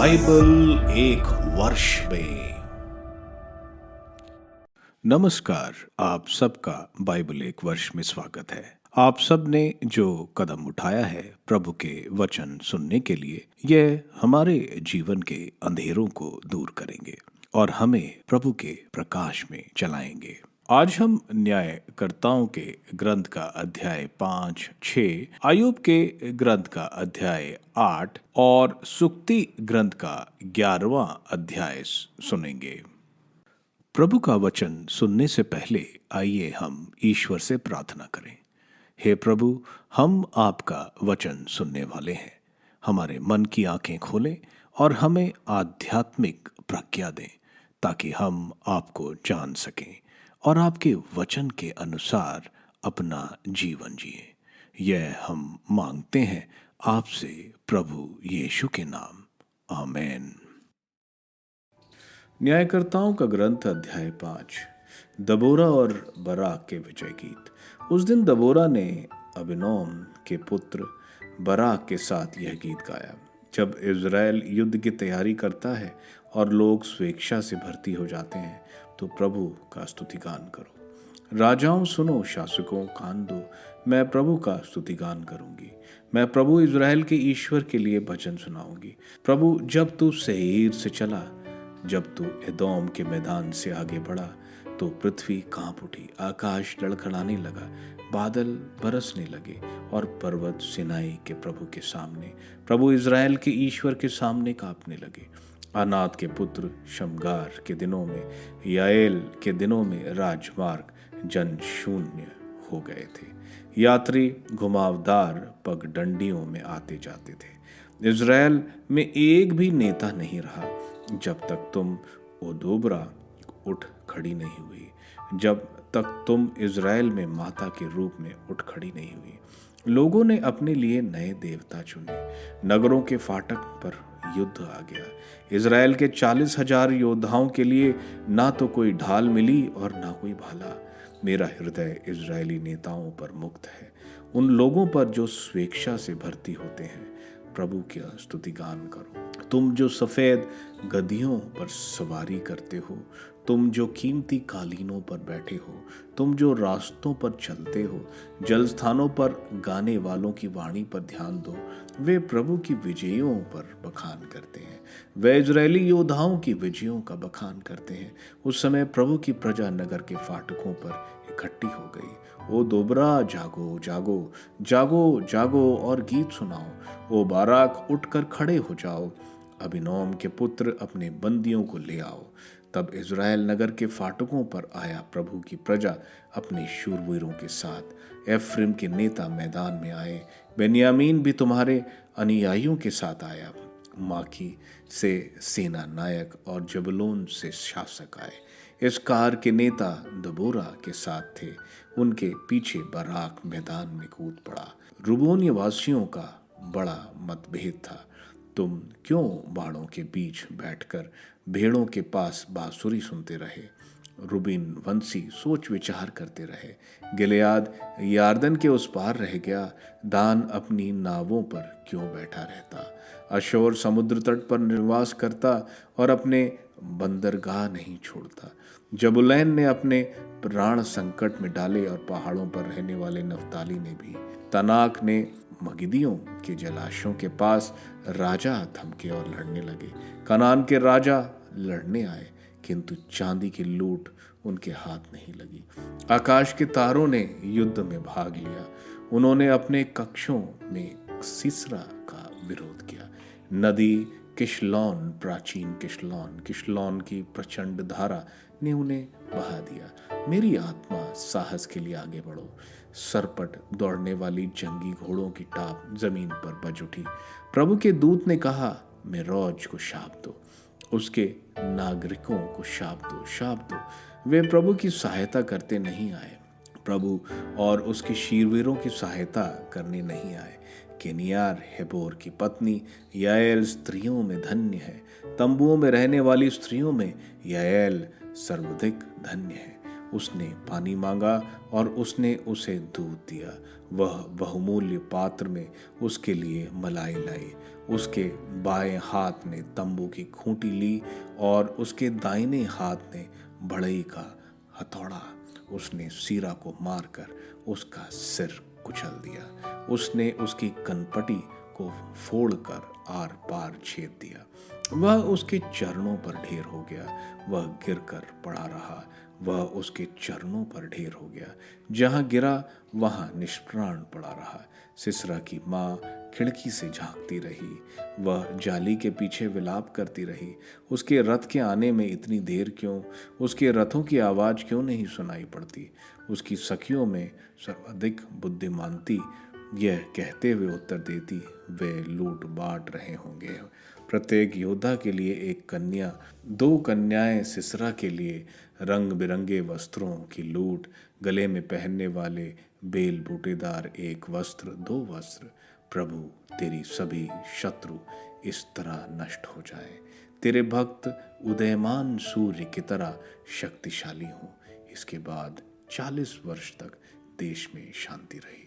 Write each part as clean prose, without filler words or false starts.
Bible एक वर्ष में। नमस्कार, आप सबका बाइबल एक वर्ष में स्वागत है। आप सब ने जो कदम उठाया है प्रभु के वचन सुनने के लिए, यह हमारे जीवन के अंधेरों को दूर करेंगे और हमें प्रभु के प्रकाश में चलाएंगे। आज हम न्यायकर्ताओं के ग्रंथ का अध्याय 5, 6, अय्यूब के ग्रंथ का अध्याय 8 और सुक्ति ग्रंथ का 11वां अध्याय सुनेंगे। प्रभु का वचन सुनने से पहले आइए हम ईश्वर से प्रार्थना करें। हे प्रभु, हम आपका वचन सुनने वाले हैं। हमारे मन की आंखें खोलें और हमें आध्यात्मिक प्रज्ञा दें ताकि हम आपको जान सकें और आपके वचन के अनुसार अपना जीवन जिए। यह हम मांगते हैं आपसे प्रभु यीशु के नाम, आमीन। न्यायकर्ताओं का ग्रंथ अध्याय 5। दबोरा और बराक के विजय गीत। उस दिन दबोरा ने अबीनोम के पुत्र बराक के साथ यह गीत गाया। जब इज़राइल युद्ध की तैयारी करता है और लोग स्वेच्छा से भर्ती हो जाते हैं तो प्रभु का स्तुतिगान करो। राजाओं सुनो, शासकों कान दो, मैं प्रभु का स्तुतिगान करूंगी। मैं प्रभु इज़राइल के ईश्वर के लिए भजन सुनाऊंगी। प्रभु, जब तू सेईर से चला, जब तू एदोम के मैदान से आगे बढ़ा तो पृथ्वी कांप उठी, आकाश लड़खड़ाने लगा, बादल बरसने लगे और पर्वत सिनाई के प्रभु के सामने, प्रभु इज़राइल के ईश्वर के सामने कांपने लगे। अनात के पुत्र शमगार के दिनों में, याएल के दिनों में राजमार्ग जन शून्य हो गए थे। यात्री घुमावदार पगडंडियों में आते जाते थे। इज़राइल में एक भी नेता नहीं रहा जब तक तुम ओ दोबरा उठ खड़ी नहीं हुई, जब तक तुम इज़राइल में माता के रूप में उठ खड़ी नहीं हुई। लोगों ने अपने लिए नए देवता चुने, नगरों के फाटक पर युद्ध आ गया। इज़राइल के 40,000 योद्धाओं के लिए ना तो कोई ढाल मिली और ना कोई भाला। मेरा हृदय इज़राइली नेताओं पर मुक्त है, उन लोगों पर जो स्वेच्छा से भर्ती होते हैं। प्रभु का स्तुतिगान करो। तुम जो सफ़ेद गधियों पर सवारी करते हो, तुम जो कीमती कालीनों पर बैठे हो, तुम जो रास्तों पर चलते हो, जल स्थानों पर गाने वालों की वाणी पर ध्यान दो। वे प्रभु की विजयों पर बखान करते हैं, वे इज़राइली योद्धाओं की विजयों का बखान करते हैं। उस समय प्रभु की प्रजा नगर के फाटकों पर इकट्ठी हो गई। ओ दोबरा, जागो जागो जागो जागो और गीत सुनाओ। ओ बाराक, उठकर खड़े हो जाओ। अबीनोम के पुत्र, अपने बंदियों को ले आओ। तब इज़राइल नगर के फाटकों पर आया, प्रभु की प्रजा अपने शूरवीरों के साथ। एफ्रेम के नेता मैदान में आए, बेन्यामीन भी तुम्हारे अनुयायियों के साथ आया। माकी से सेना नायक और जबूलून से शासक आए। इसकार के नेता दबोरा के साथ थे, उनके पीछे बराक मैदान में कूद पड़ा। रूबोन निवासियों का बड़ा मतभेद था। तुम क्यों बाड़ों के बीच बैठकर भेड़ों के पास बांसुरी सुनते रहे? रूबीन वंशी सोच विचार करते रहे। गिलियाद यार्दन के उस पार रह गया, दान अपनी नावों पर क्यों बैठा रहता? अशोर समुद्र तट पर निवास करता और अपने बंदरगाह नहीं छोड़ता। जबूलैन ने अपने प्राण संकट में डाले और पहाड़ों पर रहने वाले नफ्ताली ने भी। तनाक ने मगिदियों के जलाशयों के पास राजा थमके और लड़ने लगे। कनान के राजा लड़ने आए, किंतु चांदी की लूट उनके हाथ नहीं लगी। आकाश के तारों ने युद्ध में भाग लिया, उन्होंने अपने कक्षों में सीसरा का विरोध किया। नदी किशलोन, प्राचीन किशलोन की प्रचंड धारा ने उन्हें बहा दिया। मेरी आत्मा, साहस के लिए आगे बढ़ो। सरपट दौड़ने वाली जंगी घोड़ों की टाप जमीन पर बज उठी। प्रभु के दूत ने कहा, मेरोज को शाप दो, उसके नागरिकों को शाप दो। वे प्रभु की सहायता करते नहीं आए, प्रभु और उसके शीरवीरों की सहायता करने नहीं आए। केनियार हेबोर की पत्नी याएल स्त्रियों में धन्य है, तंबुओं में रहने वाली स्त्रियों में याएल सर्वाधिक धन्य है। उसने पानी मांगा और उसने उसे दूध दिया, वह बहुमूल्य पात्र में उसके लिए मलाई लाई। उसके बाएं हाथ ने तंबू की खूंटी ली और उसके दाहिने हाथ ने बढ़ई का हथौड़ा। उसने सीरा को मारकर उसका सिर कुचल दिया। उसने उसकी कनपटी को फोड़कर आर पार छेद दिया। वह उसके चरणों पर ढेर हो गया। वह गिरकर पड़ा रहा। वह उसके चरणों पर ढेर हो गया। जहां गिरा वहां निष्प्राण पड़ा रहा। सिसरा की माँ खिड़की से झांकती रही। वह जाली के पीछे विलाप करती रही। उसके रथ के आने में इतनी देर क्यों? उसके रथों की आवाज क्यों नहीं सुनाई पड़ती? उसकी सखियों में सर्वाधिक बुद्धिमानती यह कहते हुए उत्तर देती, वे लूट बांट रहे होंगे। प्रत्येक योद्धा के लिए एक कन्या, 2 कन्याएं सिसरा के लिए, रंग बिरंगे वस्त्रों की लूट, गले में पहनने वाले बेल बूटेदार 1 वस्त्र, 2 वस्त्र। प्रभु, तेरी सभी शत्रु इस तरह नष्ट हो जाए। तेरे भक्त उदयमान सूर्य की तरह शक्तिशाली हों। इसके बाद 40 वर्ष तक देश में शांति रही।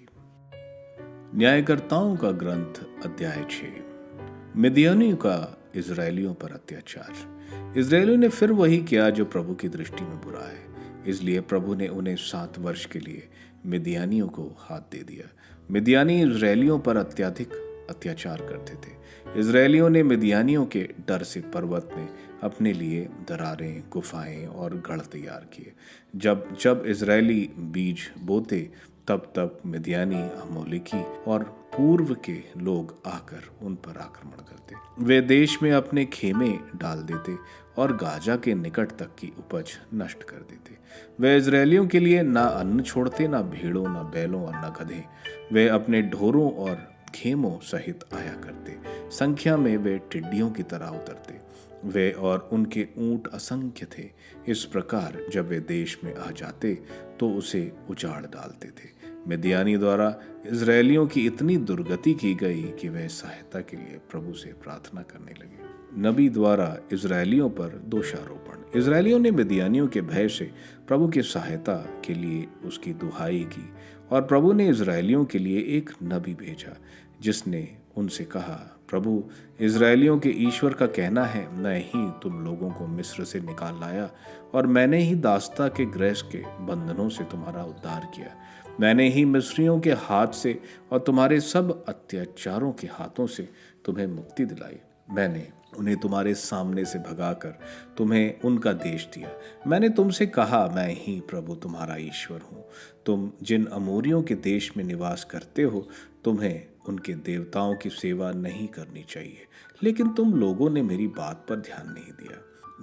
न्यायकर्ताओं का ग्रंथ अध्याय 6। मिदियानियों का इजरायलियों पर अत्याचार। इजरायलियों ने फिर वही किया जो प्रभु की दृष्टि में बुरा है। इसलिए प्रभु ने उन्हें 7 वर्ष के लिए मिदियानियों को हाथ दे दिया। मिदियानी इजरायलियों पर अत्यधिक अत्याचार करते थे। इजरायलियों ने मिदियानियों के डर से पर्वत में अपने लिए दरारें, गुफाएं और गढ़ तैयार किए। जब जब इजरायली बीज बोते तब तब मिदियानी, अमोलेकी और पूर्व के लोग आकर उन पर आक्रमण करते। वे देश में अपने खेमे डाल देते और गाजा के निकट तक की उपज नष्ट कर देते। वे इजरायलियों के लिए ना अन्न छोड़ते, ना भेड़ों, ना बैलों और ना गधे। वे अपने ढोरों और खेमों सहित आया करते। संख्या में वे टिड्डियों की तरह उतरते। वे और उनके ऊंट असंख्य थे। इस प्रकार जब वे देश में आ जाते तो उसे उजाड़ डालते थे। मिदियानी द्वारा इजरायलियों की इतनी दुर्गति की गई कि वे सहायता के लिए प्रभु से प्रार्थना करने लगे। नबी द्वारा इजरायलियों पर दोषारोपण। इजरायलियों ने मिदियानियों के भय से प्रभु की सहायता के लिए उसकी दुहाई की और प्रभु ने इजरायलियों के लिए एक नबी भेजा जिसने उनसे कहा, प्रभु, इजरायलियों के ईश्वर का कहना है, मैं ही तुम लोगों को मिस्र से निकाल लाया और मैंने ही दासता के गृह के बंधनों से तुम्हारा उद्धार किया। मैंने ही मिस्रियों के हाथ से और तुम्हारे सब अत्याचारों के हाथों से तुम्हें मुक्ति दिलाई। मैंने उन्हें तुम्हारे सामने से भगाकर तुम्हें उनका देश दिया। मैंने तुमसे कहा, मैं ही प्रभु तुम्हारा ईश्वर हूँ। तुम जिन अमोरियों के देश में निवास करते हो, तुम्हें उनके देवताओं की सेवा नहीं करनी चाहिए। लेकिन तुम लोगों ने मेरी बात पर ध्यान नहीं दिया।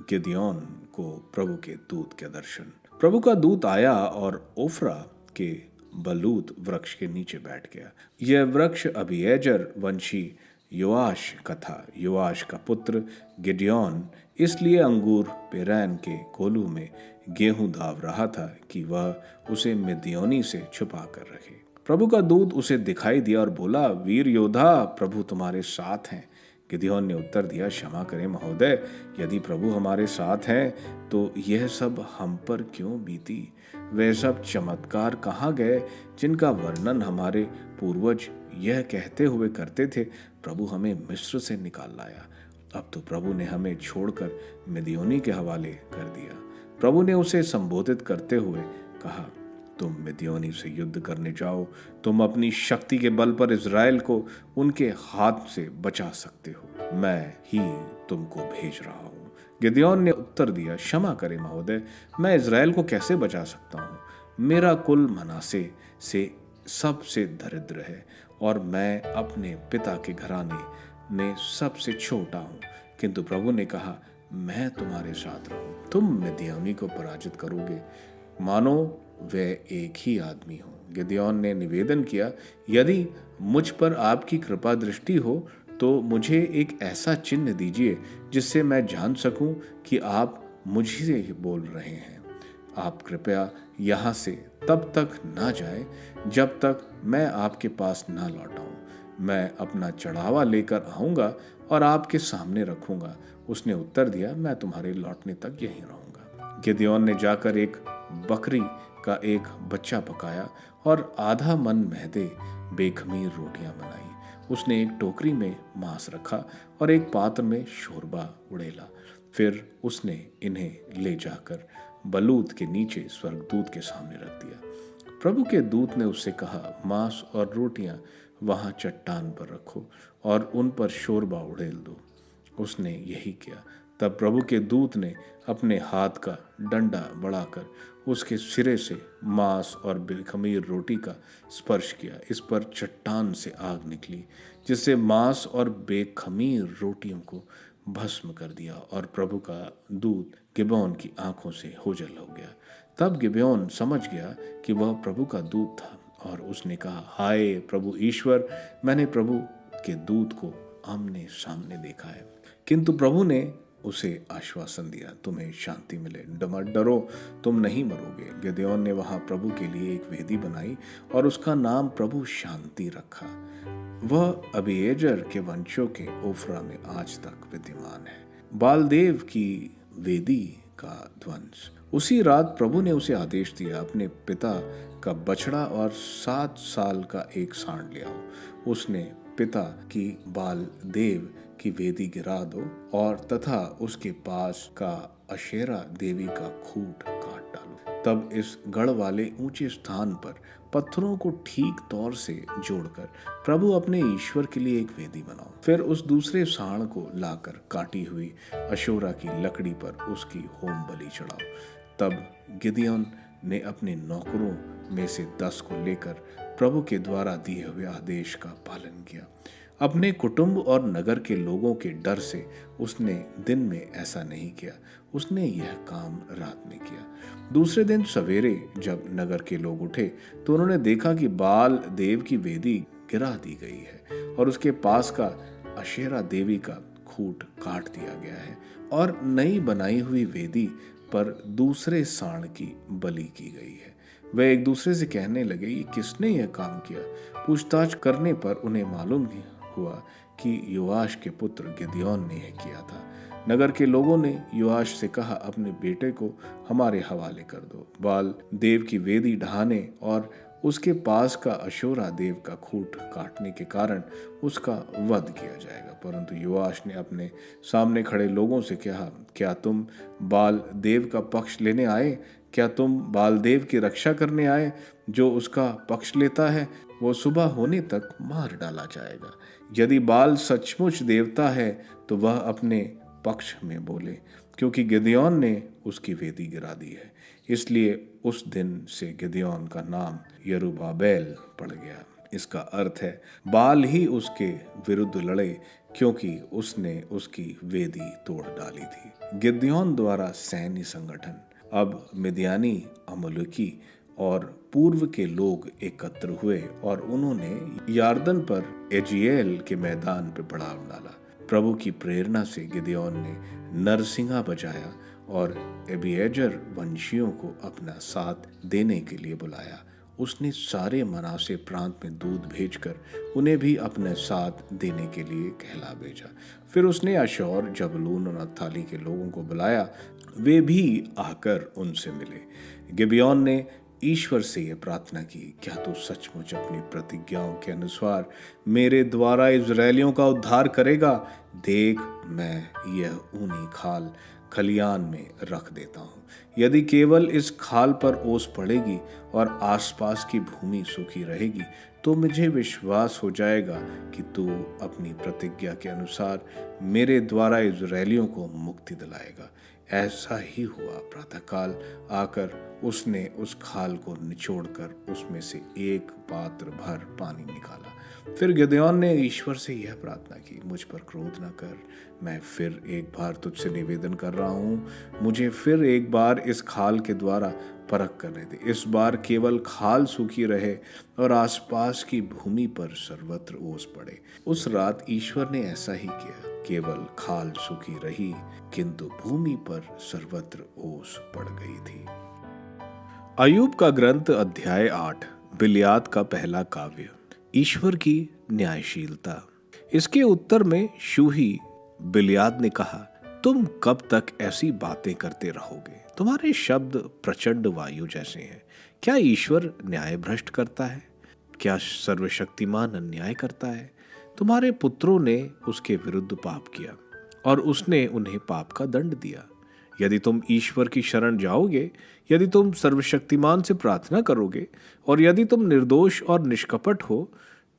गिदयोन को प्रभु के दूत के दर्शन। प्रभु का दूत आया और ओफ्रा के बलूत वृक्ष के नीचे बैठ गया। यह वृक्ष अबीएजर वंशी योआश का था। योआश का पुत्र गिदयोन इसलिए अंगूर पेरैन के कोलू में गेहूं दाव रहा था कि वह उसे मिदियोनी से छुपा कर रखे। प्रभु का दूत उसे दिखाई दिया और बोला, वीर योद्धा, प्रभु तुम्हारे साथ हैं। गिदयोन ने उत्तर दिया, क्षमा करें महोदय, यदि प्रभु हमारे साथ हैं तो यह सब हम पर क्यों बीती? वे सब चमत्कार कहाँ गए जिनका वर्णन हमारे पूर्वज यह कहते हुए करते थे, प्रभु हमें मिस्र से निकाल लाया। अब तो प्रभु ने हमें छोड़कर मिदियोनी के हवाले कर दिया। प्रभु ने उसे संबोधित करते हुए कहा, तुम मिदियोनी से युद्ध करने जाओ। तुम अपनी शक्ति के बल पर इजराइल को उनके हाथ से बचा सकते हो। मैं ही तुमको भेज रहा हूँ। गिदयोन ने उत्तर दिया, क्षमा करें महोदय, मैं इजराइल को कैसे बचा सकता हूँ? मेरा कुल मनासे से सबसे दरिद्र है और मैं अपने पिता के घराने में सबसे छोटा हूँ। किंतु प्रभु ने कहा, मैं तुम्हारे साथ रहूँ। तुम मिदियानी को पराजित करोगे, मानो वे एक ही आदमी हो। गिदयोन ने निवेदन किया, यदि मुझ पर आपकी कृपा दृष्टि हो तो मुझे एक ऐसा चिन्ह दीजिए जिससे मैं जान सकूं कि आप मुझी से ही बोल रहे हैं। आप कृपया यहाँ से तब तक ना जाएं जब तक मैं आपके पास ना लौटाऊं। मैं अपना चढ़ावा लेकर आऊँगा और आपके सामने रखूँगा। उसने उत्तर दिया, मैं तुम्हारे लौटने तक यहीं रहूँगा। गिदयोन ने जाकर एक बकरी का एक बच्चा पकाया और आधा मन मैदे बेखमीर रोटियां बनाई। उसने एक टोकरी में मांस रखा और एक पात्र में शोरबा उड़ेला। फिर उसने इन्हें ले जाकर बलूत के नीचे स्वर्गदूत के सामने रख दिया। प्रभु के दूत ने उससे कहा, मांस और रोटियां वहां चट्टान पर रखो और उन पर शोरबा उड़ेल दो। उसने यही किया। तब प्रभु के दूत ने अपने हाथ का डंडा बढ़ाकर उसके सिरे से मांस और बेखमीर रोटी का स्पर्श किया। इस पर चट्टान से आग निकली, जिससे मांस और बेखमीर रोटियों को भस्म कर दिया, और प्रभु का दूत गिबोन की आंखों से ओझल हो गया। तब गिबोन समझ गया कि वह प्रभु का दूत था, और उसने कहा, हाय प्रभु ईश्वर, मैंने प्रभु के दूत को आमने सामने देखा है। किंतु प्रभु ने उसे आश्वासन दिया, तुम्हें शांति मिले, मत डरो, तुम नहीं मरोगे। गिदोन ने वहां प्रभु के लिए एक वेदी बनाई और उसका नाम प्रभु शांति रखा। वह अबीएजर के वंशों के ओफ्रा में आज तक विद्यमान है। बालदेव की वेदी का ध्वंस। उसी रात प्रभु ने उसे आदेश दिया, अपने पिता का बछड़ा और 7 साल का एक सांड ले आओ। उसने पिता की बाल देव की वेदी गिरा दो और तथा उसके पास का अशेरा देवी का खूंट काट डालो। तब इस गढ़ वाले ऊंचे स्थान पर पत्थरों को ठीक तौर से जोड़कर प्रभु अपने ईश्वर के लिए एक वेदी बनाओ। फिर उस दूसरे सांड को लाकर काटी हुई अशोरा की लकड़ी पर उसकी होम बलि चढ़ाओ। तब गिदोन ने अपने नौकरों में से 10 को लेकर प्रभु के द्वारा दिए हुए आदेश का पालन किया। अपने कुटुंब और नगर के लोगों के डर से उसने दिन में ऐसा नहीं किया, उसने यह काम रात में किया। दूसरे दिन सवेरे जब नगर के लोग उठे तो उन्होंने देखा कि बाल देव की वेदी गिरा दी गई है और उसके पास का अशेरा देवी का खूंट काट दिया गया है, और नई बनाई हुई वेदी पर दूसरे सांड की बलि की गई है। वे एक दूसरे से कहने लगे, ये किसने यह काम किया? पूछताछ करने पर उन्हें मालूम हुआ कि योआश के पुत्र गिदोन ने यह किया था। नगर के लोगों ने योआश से कहा, अपने बेटे को हमारे हवाले कर दो। बाल देव की वेदी ढहाने और उसके पास का अशोरा देव का खूंट काटने के कारण उसका वध किया जाएगा। परंतु योआश ने अपने सामने खड़े लोगों से कहा, क्या तुम बाल देव का पक्ष लेने आए? क्या तुम बाल देव की रक्षा करने आए? जो उसका पक्ष लेता है वो सुबह होने तक मार डाला जाएगा। यदि बाल सचमुच देवता है तो वह अपने पक्ष में बोले, क्योंकि गिदोन ने उसकी वेदी गिरा दी है। इसलिए उस दिन से गिदोन का नाम यरुब्बाबेल पड़ गया। इसका अर्थ है बाल ही उसके विरुद्ध लड़े, क्योंकि उसने उसकी वेदी तोड़ डाली थी। गिदोन द्वारा सैन्य संगठन। अब मिद्यानी, अमलेकी और पूर्व के लोग एकत्र हुए और उन्होंने यारदन पर एजिएल के मैदान पर पड़ाव डाला। प्रभु की प्रेरणा से गिदोन ने नरसिंगा बजाया और अबीएजर वंशियों को अपना साथ देने के लिए बुलाया। उसने सारे मनासे प्रांत में दूत भेजकर उन्हें भी अपने साथ देने के लिए कहला भेजा। फिर उसने अशौर, जबलून और नप्ताली के लोगों को बुलाया, वे भी आकर उनसे मिले। गिबोन ने ईश्वर से यह प्रार्थना की, क्या तू सचमुच अपनी प्रतिज्ञाओं के अनुसार मेरे द्वारा इजरायलियों का उद्धार करेगा? देख, मैं यह ऊनी खाल खलियान में रख देता हूँ। यदि केवल इस खाल पर ओस पड़ेगी और आसपास की भूमि सूखी रहेगी तो मुझे विश्वास हो जाएगा कि तू अपनी प्रतिज्ञा के अनुसार मेरे द्वारा इजरायलियों को मुक्ति दिलाएगा। ऐसा ही हुआ। प्रातःकाल आकर उसने उस खाल को निचोड़कर उसमें से एक पात्र भर पानी निकाला। फिर गिदोन ने ईश्वर से यह प्रार्थना की, मुझ पर क्रोध न कर, मैं फिर एक बार तुझसे निवेदन कर रहा हूँ, मुझे फिर एक बार इस खाल के द्वारा परख करने दे। इस बार केवल खाल सूखी रहे और आसपास की भूमि पर सर्वत्र ओस पड़े। उस रात ईश्वर ने ऐसा ही किया। केवल खाल सूखी रही, किंतु भूमि पर सर्वत्र ओस पड़ गई थी। अय्यूब का ग्रंथ अध्याय 8। बिलियाद का पहला काव्य। ईश्वर की न्यायशीलता। इसके उत्तर में शूही बिलियाद ने कहा, तुम कब तक ऐसी बातें करते रहोगे? तुम्हारे शब्द प्रचंड वायु जैसे हैं। क्या ईश्वर न्याय भ्रष्ट करता है? क्या सर्वशक्तिमान अन्याय करता है? तुम्हारे पुत्रों ने उसके विरुद्ध पाप किया और उसने उन्हें पाप का दंड दिया। यदि तुम ईश्वर की शरण जाओगे, यदि तुम सर्वशक्तिमान से प्रार्थना करोगे और यदि तुम निर्दोष और निष्कपट हो,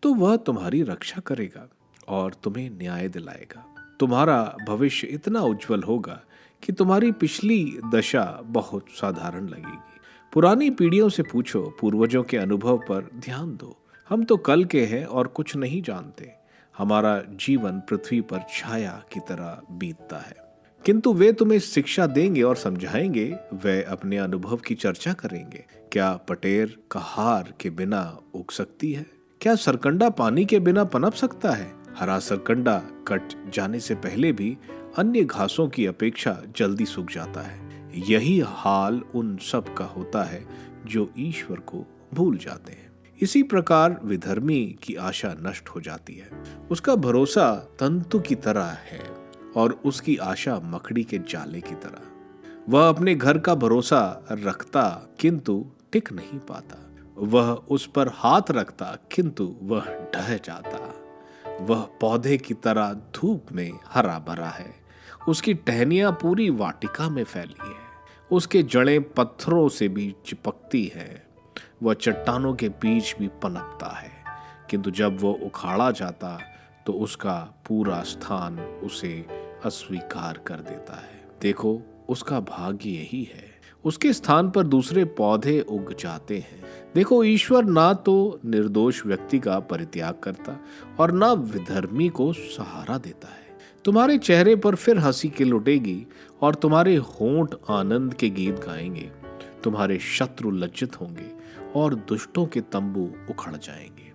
तो वह तुम्हारी रक्षा करेगा और तुम्हें न्याय दिलाएगा। तुम्हारा भविष्य इतना उज्जवल होगा कि तुम्हारी पिछली दशा बहुत साधारण लगेगी। पुरानी पीढ़ियों से पूछो, पूर्वजों के अनुभव पर ध्यान दो। हम तो कल के हैं और कुछ नहीं जानते। हमारा जीवन पृथ्वी पर छाया की तरह बीतता है, किंतु वे तुम्हें शिक्षा देंगे और समझाएंगे। वे अपने अनुभव की चर्चा करेंगे। क्या पटेर कहार के बिना उग सकती है? क्या सरकंडा पानी के बिना पनप सकता है? हरा सरकंडा कट जाने से पहले भी अन्य घासों की अपेक्षा जल्दी सूख जाता है। यही हाल उन सब का होता है जो ईश्वर को भूल जाते हैं। इसी प्रकार विधर्मी की आशा नष्ट हो जाती है। उसका भरोसा तंतु की तरह है और उसकी आशा मकड़ी के जाले की तरह। वह अपने घर का भरोसा रखता किंतु टिक नहीं पाता। वह उस पर हाथ रखता किंतु वह ढह जाता। वह पौधे की तरह धूप में हरा भरा है। उसकी टहनियां पूरी वाटिका में फैली है। उसके जड़ें पत्थरों से भी चिपकती है। वह चट्टानों के बीच भी पनपता है, किंतु जब वह उखाड़ा जाता तो उसका पूरा स्थान उसे अस्वीकार कर देता है। देखो, उसका भाग्य यही है। उसके स्थान पर दूसरे पौधे उग जाते हैं। देखो, ईश्वर ना तो निर्दोष व्यक्ति का परित्याग करता और ना विधर्मी को सहारा देता है। तुम्हारे चेहरे पर फिर हंसी खिल उठेगी और तुम्हारे होंठ आनंद के गीत गाएंगे। तुम्हारे शत्रु लज्जित होंगे और दुष्टों के तंबू उखड़ जाएंगे।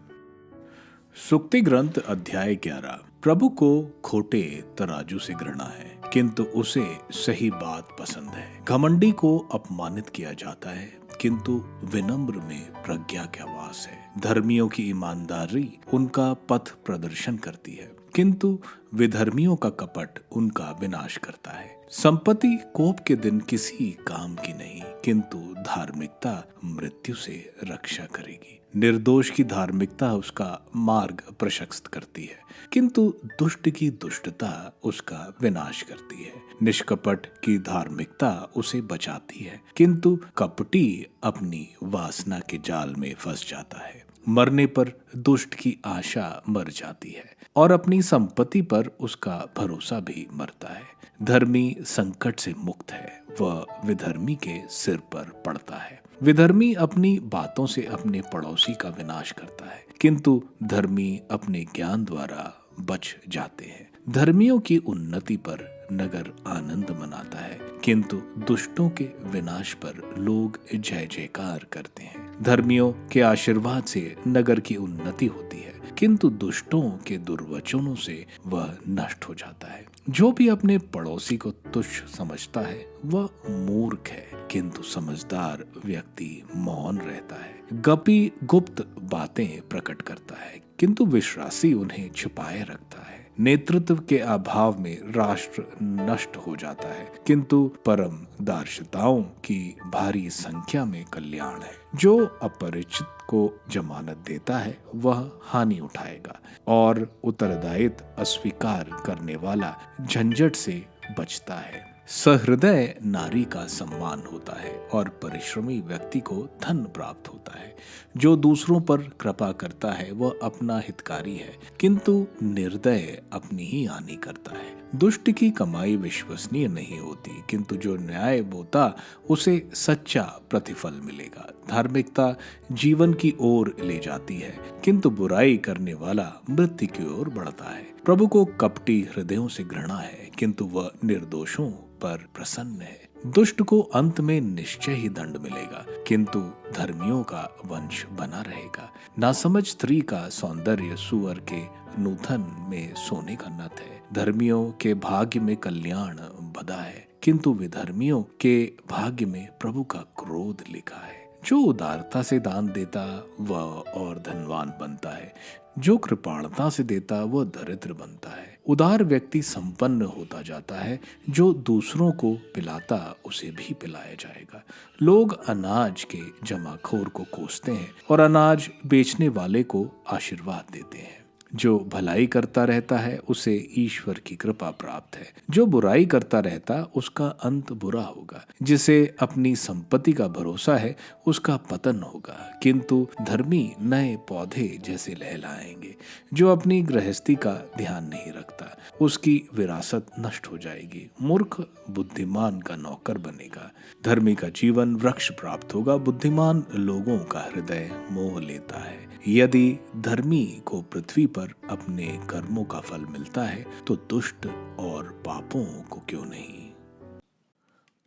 सुक्ति ग्रंथ अध्याय 11। प्रभु को खोटे तराजू से घृणा है, किंतु उसे सही बात पसंद है। घमंडी को अपमानित किया जाता है, किंतु विनम्र में प्रज्ञा का वास है। धर्मियों की ईमानदारी उनका पथ प्रदर्शन करती है, किंतु विधर्मियों का कपट उनका विनाश करता है। संपत्ति कोप के दिन किसी काम की नहीं, किंतु धार्मिकता मृत्यु से रक्षा करेगी। निर्दोष की धार्मिकता उसका मार्ग प्रशस्त करती है, किंतु दुष्ट की दुष्टता उसका विनाश करती है। निष्कपट की धार्मिकता उसे बचाती है, किंतु कपटी अपनी वासना के जाल में फंस जाता है। मरने पर दुष्ट की आशा मर जाती है और अपनी संपत्ति पर उसका भरोसा भी मरता है। धर्मी संकट से मुक्त है, वह विधर्मी के सिर पर पड़ता है। विधर्मी अपनी बातों से अपने पड़ोसी का विनाश करता है, किंतु धर्मी अपने ज्ञान द्वारा बच जाते हैं। धर्मियों की उन्नति पर नगर आनंद मनाता है, किंतु दुष्टों के विनाश पर लोग जय जयकार करते हैं। धर्मियों के आशीर्वाद से नगर की उन्नति होती है, किंतु दुष्टों के दुर्वचनों से वह नष्ट हो जाता है। जो भी अपने पड़ोसी को तुच्छ समझता है वह मूर्ख है, किंतु समझदार व्यक्ति मौन रहता है। गपी गुप्त बातें प्रकट करता है, किंतु विश्वासी उन्हें छिपाए रखता है। नेतृत्व के अभाव में राष्ट्र नष्ट हो जाता है, किंतु परम दार्शताओं की भारी संख्या में कल्याण है। जो अपरिचित को जमानत देता है वह हानि उठाएगा और उत्तरदायित्व अस्वीकार करने वाला झंझट से बचता है। सहृदय नारी का सम्मान होता है और परिश्रमी व्यक्ति को धन प्राप्त होता है। जो दूसरों पर कृपा करता है वह अपना हितकारी है, किंतु निर्दय अपनी ही हानि करता है। दुष्ट की कमाई विश्वसनीय नहीं होती, किंतु जो न्याय बोता उसे सच्चा प्रतिफल मिलेगा। धार्मिकता जीवन की ओर ले जाती है, किंतु बुराई करने वाला मृत्यु की ओर बढ़ता है। प्रभु को कपटी हृदयों से घृणा है, किंतु वह निर्दोषों पर प्रसन्न है। दुष्ट को अंत में निश्चय ही दंड मिलेगा, किंतु धर्मियों का वंश बना रहेगा। नासमझ स्त्री का सौंदर्य सुअर के नूथन में सोने का नथ है। धर्मियों के भाग्य में कल्याण बधा है, किंतु विधर्मियों के भाग्य में प्रभु का क्रोध लिखा है। जो उदारता से दान देता वह और धनवान बनता है, जो कृपाणता से देता वह दरिद्र बनता है। उदार व्यक्ति संपन्न होता जाता है, जो दूसरों को पिलाता उसे भी पिलाया जाएगा। लोग अनाज के जमाखोर को कोसते हैं और अनाज बेचने वाले को आशीर्वाद देते हैं। जो भलाई करता रहता है उसे ईश्वर की कृपा प्राप्त है, जो बुराई करता रहता उसका अंत बुरा होगा। जिसे अपनी संपत्ति का भरोसा है उसका पतन होगा, किंतु धर्मी नए पौधे जैसे लहलाएंगे। जो अपनी गृहस्थी का ध्यान नहीं रखता उसकी विरासत नष्ट हो जाएगी। मूर्ख बुद्धिमान का नौकर बनेगा। धर्मी का जीवन वृक्ष प्राप्त होगा, बुद्धिमान लोगों का हृदय मोह लेता है। यदि धर्मी को पृथ्वी पर अपने कर्मों का फल मिलता है तो दुष्ट और पापों को क्यों नहीं।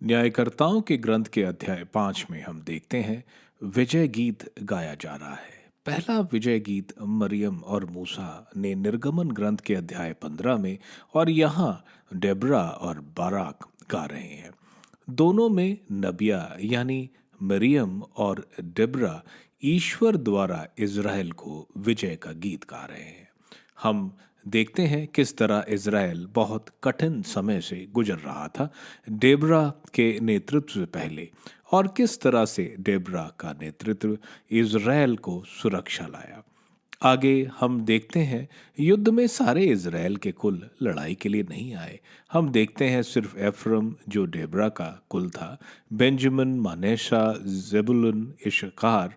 न्यायकर्ताओं के ग्रंथ के अध्याय 5 में हम देखते हैं विजय गीत गाया जा रहा है। पहला विजय गीत मरियम और मूसा ने निर्गमन ग्रंथ के अध्याय 15 में, और यहाँ डेबरा और बाराक गा रहे हैं। दोनों में नबिया यानी मरियम और डेबरा ईश्वर द्वारा इज़राइल को विजय का गीत गा रहे हैं। हम देखते हैं किस तरह इज़राइल बहुत कठिन समय से गुजर रहा था डेबरा के नेतृत्व से पहले, और किस तरह से डेबरा का नेतृत्व इज़राइल को सुरक्षा लाया। आगे हम देखते हैं युद्ध में सारे इज़राइल के कुल लड़ाई के लिए नहीं आए। हम देखते हैं सिर्फ एफ्रम जो डेबरा का कुल था, बेंजामिन, मानेशा, जेबुलून, इश्कार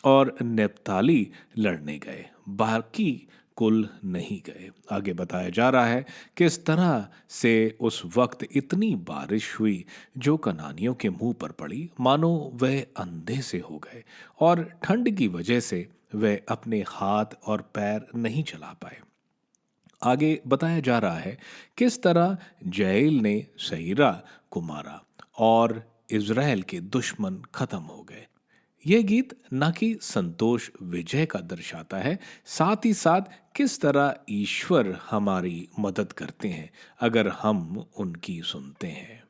और नेप्ताली लड़ने गए, बाकी कुल नहीं गए। आगे बताया जा रहा है किस तरह से उस वक्त इतनी बारिश हुई जो कनानियों के मुंह पर पड़ी, मानो वह अंधे से हो गए, और ठंड की वजह से वे अपने हाथ और पैर नहीं चला पाए। आगे बताया जा रहा है किस तरह जैल ने सईरा को मारा और इज़राइल के दुश्मन खत्म हो गए। यह गीत न कि संतोष विजय का दर्शाता है, साथ ही साथ किस तरह ईश्वर हमारी मदद करते हैं अगर हम उनकी सुनते हैं।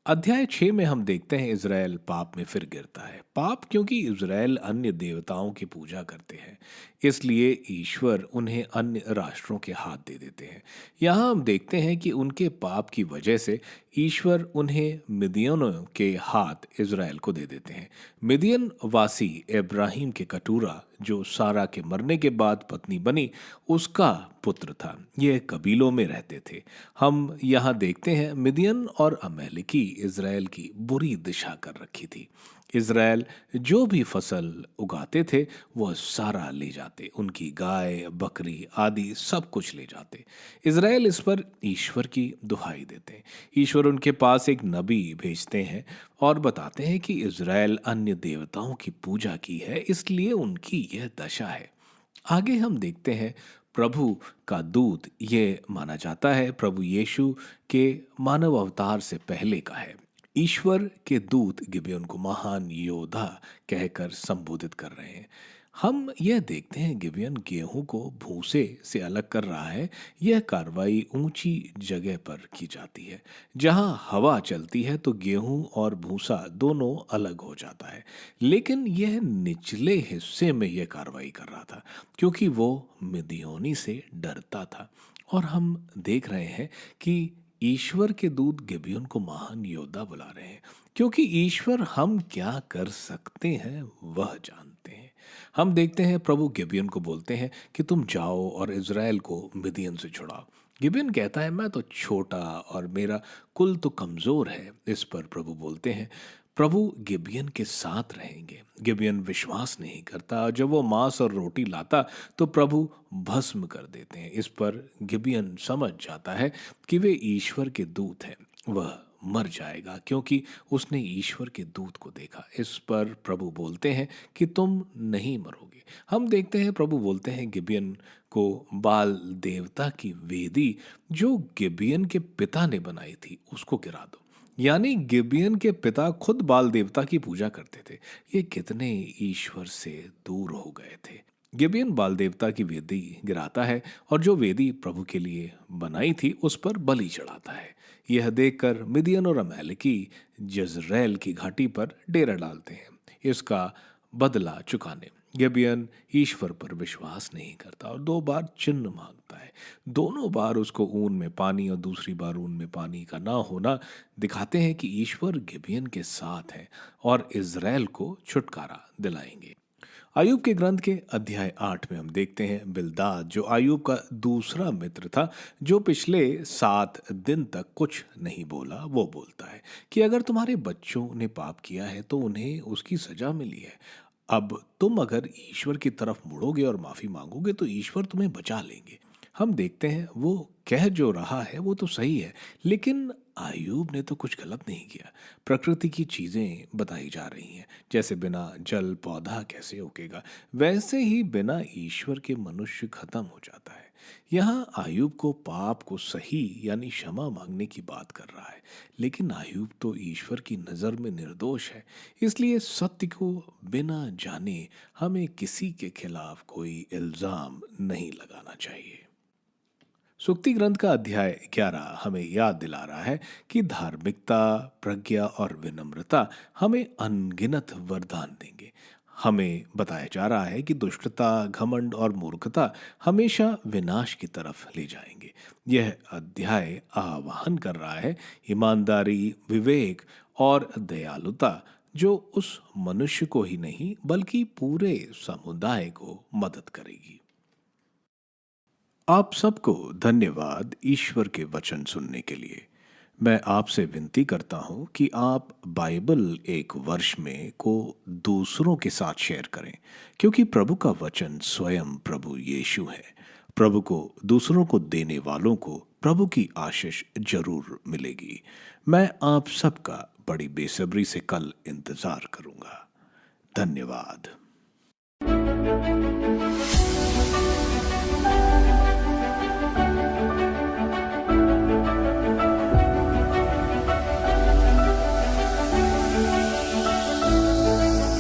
अध्याय 6 में हम देखते हैं इज़राइल पाप में फिर गिरता है। पाप क्योंकि इज़राइल अन्य देवताओं की पूजा करते हैं, इसलिए ईश्वर उन्हें अन्य राष्ट्रों के हाथ दे देते हैं। यहाँ हम देखते हैं कि उनके पाप की वजह से ईश्वर उन्हें मिदियनों के हाथ इज़राइल को दे देते हैं। मिदियन वासी इब्राहिम के कटूरा जो सारा के मरने के बाद पत्नी बनी उसका पुत्र था। यह कबीलों में रहते थे। हम यहाँ देखते हैं मिदियन और अमेलेकी इज़राइल की बुरी दिशा कर रखी थी। इज़राइल जो भी फसल उगाते थे वह सारा ले जाते, उनकी गाय बकरी आदि सब कुछ ले जाते। इज़राइल इस पर ईश्वर की दुहाई देते। ईश्वर उनके पास एक नबी भेजते हैं और बताते हैं कि इज़राइल अन्य देवताओं की पूजा की है, इसलिए उनकी यह दशा है। आगे हम देखते हैं प्रभु का दूत, ये माना जाता है प्रभु यीशु के मानव अवतार से पहले का है। ईश्वर के दूत गिबेयोन को महान योद्धा कहकर संबोधित कर रहे हैं। हम यह देखते हैं गिबेयोन गेहूं को भूसे से अलग कर रहा है। यह कार्रवाई ऊंची जगह पर की जाती है। जहां हवा चलती है तो गेहूं और भूसा दोनों अलग हो जाता है, लेकिन यह निचले हिस्से में यह कार्रवाई कर रहा था क्योंकि वो मिदियोनी से डरता था। और हम देख रहे हैं कि ईश्वर के दूत गिबेयोन को महान योद्धा बुला रहे हैं, क्योंकि ईश्वर हम क्या कर सकते हैं वह जानते हैं। हम देखते हैं प्रभु गिबेयोन को बोलते हैं कि तुम जाओ और इज़राइल को मिदियन से छुड़ाओ। गिबेयोन कहता है मैं तो छोटा और मेरा कुल तो कमजोर है। इस पर प्रभु बोलते हैं प्रभु गिबेयोन के साथ रहेंगे। गिबेयोन विश्वास नहीं करता, जब वो मांस और रोटी लाता तो प्रभु भस्म कर देते हैं। इस पर गिबेयोन समझ जाता है कि वे ईश्वर के दूत हैं, वह मर जाएगा क्योंकि उसने ईश्वर के दूत को देखा। इस पर प्रभु बोलते हैं कि तुम नहीं मरोगे। हम देखते हैं प्रभु बोलते हैं गिबेयोन को बाल देवता की वेदी जो गिबेयोन के पिता ने बनाई थी उसको गिरा दो। यानी गिबेयोन के पिता खुद बाल देवता की पूजा करते थे। ये कितने ईश्वर से दूर हो गए थे। गिबेयोन बाल देवता की वेदी गिराता है और जो वेदी प्रभु के लिए बनाई थी उस पर बलि चढ़ाता है। यह देखकर मिदियन और अमेलेकी जज़रैल की घाटी पर डेरा डालते हैं इसका बदला चुकाने। गिबेयोन ईश्वर पर विश्वास नहीं करता और 2 बार चिन्ह मांगता है। दोनों बार उसको ऊन में पानी और दूसरी बार ऊन में पानी का ना होना दिखाते हैं कि ईश्वर गिबेयोन के साथ है और इज़राइल को छुटकारा दिलाएंगे। अय्यूब के ग्रंथ के अध्याय 8 में हम देखते हैं बिल्दाद जो अय्यूब का दूसरा मित्र था, जो पिछले 7 दिन तक कुछ नहीं बोला, वो बोलता है कि अगर तुम्हारे बच्चों ने पाप किया है तो उन्हें उसकी सजा मिली है। अब तुम अगर ईश्वर की तरफ मुड़ोगे और माफी मांगोगे तो ईश्वर तुम्हें बचा लेंगे। हम देखते हैं वो कह जो रहा है वो तो सही है, लेकिन अय्यूब ने तो कुछ गलत नहीं किया। प्रकृति की चीजें बताई जा रही हैं, जैसे बिना जल पौधा कैसे उगेगा, वैसे ही बिना ईश्वर के मनुष्य खत्म हो जाता है। यहाँ अय्यूब को पाप को सही यानी क्षमा मांगने की बात कर रहा है, लेकिन अय्यूब तो ईश्वर की नज़र में निर्दोष है। इसलिए सत्य को बिना जाने हमें किसी के खिलाफ कोई इल्जाम नहीं लगाना चाहिए। सुक्ति ग्रंथ का अध्याय 11 हमें याद दिला रहा है कि धार्मिकता, प्रज्ञा और विनम्रता हमें अनगिनत वरदान देंगे। हमें बताया जा रहा है कि दुष्टता, घमंड और मूर्खता हमेशा विनाश की तरफ ले जाएंगे। यह अध्याय आह्वान कर रहा है ईमानदारी, विवेक और दयालुता, जो उस मनुष्य को ही नहीं बल्कि पूरे समुदाय को मदद करेगी। आप सबको धन्यवाद ईश्वर के वचन सुनने के लिए। मैं आपसे विनती करता हूं कि आप बाइबल एक वर्ष में को दूसरों के साथ शेयर करें, क्योंकि प्रभु का वचन स्वयं प्रभु यीशु है। प्रभु को दूसरों को देने वालों को प्रभु की आशीष जरूर मिलेगी। मैं आप सबका बड़ी बेसब्री से कल इंतजार करूंगा। धन्यवाद।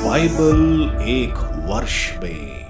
बाइबल एक वर्ष में